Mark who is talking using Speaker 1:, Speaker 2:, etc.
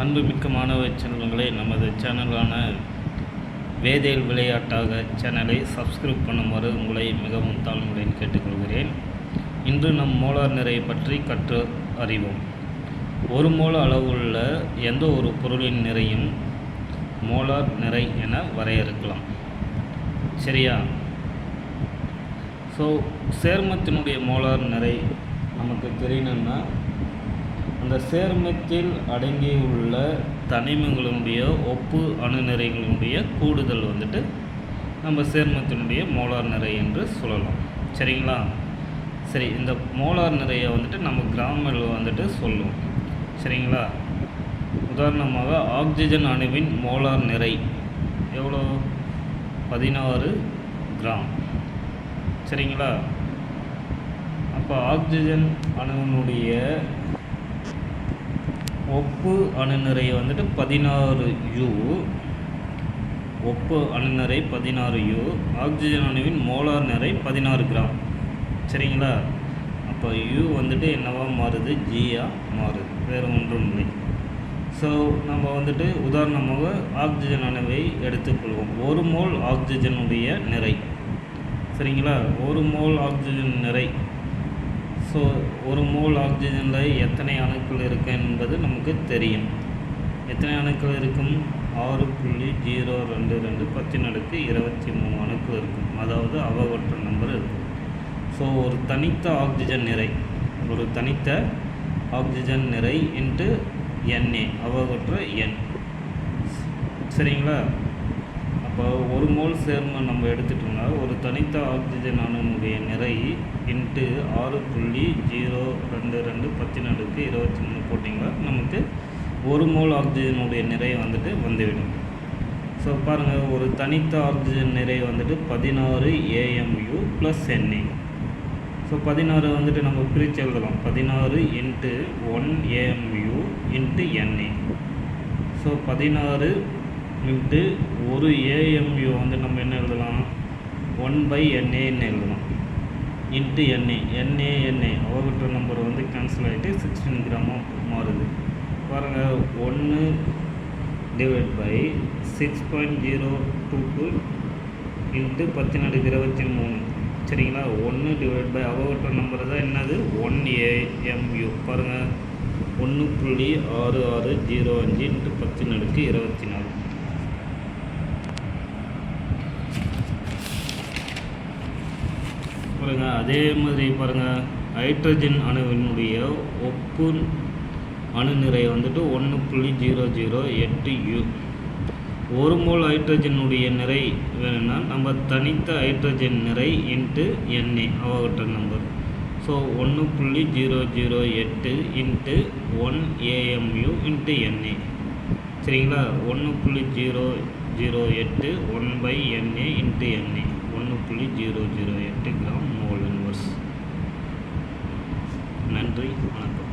Speaker 1: அன்புமிக்க மாணவ செல்வங்களே, நமது சேனலான வேதியியல் விளையாட்டாக சேனலை சப்ஸ்கிரைப் பண்ணுமாறு உங்களை மிகவும் தாழ்மையுடன் கேட்டுக்கொள்கிறேன். இன்று நம் மோலார் நிறையை பற்றி கற்று அறிவோம். ஒரு மோல் அளவுள்ள எந்த ஒரு பொருளின் நிறையும் மோலார் நிறை என வரையறுக்கலாம். சரியா? ஸோ சேர்மத்தினுடைய மோலார் நிறை நமக்கு தெரியணும்னா அந்த சேர்மத்தில் அடங்கியுள்ள தனிமங்களுடைய ஒப்பு அணுநிறைகளுடைய கூடுதல் நம்ம சேர்மத்தினுடைய மோலார் நிறை என்று சொல்லலாம். சரிங்களா? சரி, இந்த மோலார் நிறையை நம்ம கிராமில் சொல்லுவோம். சரிங்களா? உதாரணமாக ஆக்சிஜன் அணுவின் மோலார் நிறை எவ்வளோ? 16 கிராம். சரிங்களா? அப்போ ஆக்சிஜன் அணுவினுடைய ஒப்பு அணுநிறை 16U, ஒப்பு அணுநிறை 16U, ஆக்சிஜன் அணுவின் மோலார் நிறை 16 கிராம். சரிங்களா? அப்போ U என்னவா மாறுது? Gயாக மாறுது, வேறு ஒன்றும் இல்லை. ஸோ நம்ம உதாரணமாக ஆக்சிஜன் அணுவை எடுத்துக்கொள்வோம். ஒரு மோல் ஆக்சிஜனுடைய நிறை. சரிங்களா? ஒரு மோல் ஆக்சிஜன் நிறை. ஸோ ஒரு மோல் ஆக்சிஜனில் எத்தனை அணுக்கள் இருக்குது என்பது நமக்கு தெரியும். எத்தனை அணுக்கள் இருக்கும்? 6.022 1023 அணுக்கள் இருக்கும். அதாவது அவோகாட்ரோ நம்பர் இருக்கும். ஸோ ஒரு தனித்த ஆக்சிஜன் நிறை இன்ட்டு Na, அவோகாட்ரோ எண். சரிங்களா? அப்போ ஒரு மோல் சேர்மம் நம்ம எடுத்துட்டோம்னா ஒரு தனித்த ஆக்சிஜன் அணுனுடைய நிறை இன்ட்டு 6.022 1023 போட்டிங்களா நமக்கு ஒரு மோல் ஆக்சிஜனுடைய நிறை வந்துவிடும். ஸோ பாருங்கள், ஒரு தனித்த ஆக்சிஜன் நிறை 16 AMU + Na. ஸோ 16 நம்ம பிரித்து எழுதலாம். 16 into 1 AMU into Na. So 16 into ஒரு AMU நம்ம என்ன எழுதலாம்? 1/Na எழுதலாம். Into Na Avogadro number cancel ஆகிட்டு 16 கிராமாக மாறுது. பாருங்கள், 1/6.022 இன்ட்டு 1023. சரிங்களா? 1/ அவோகாட்ரோ நம்பர் தான் என்னது? 1 AMU. பாருங்கள், 1.6605 இன்ட்டு 1024. பாருங்கள், அதே மாதிரி பாருங்கள், ஹைட்ரஜன் அணுவினுடைய ஒப்பு அணுநிறை 1.008U. ஒரு மோல் ஹைட்ரஜனுடைய நிறை வேணும்னா நம்ம தனித்த ஹைட்ரஜன் நிறை into Na, Avogadro number. So 1.008 into 1 AMU into Na. சரிங்களா? 1.008 1/Na into Na, 1.008 gram mole inverse. நன்றி, வணக்கம்.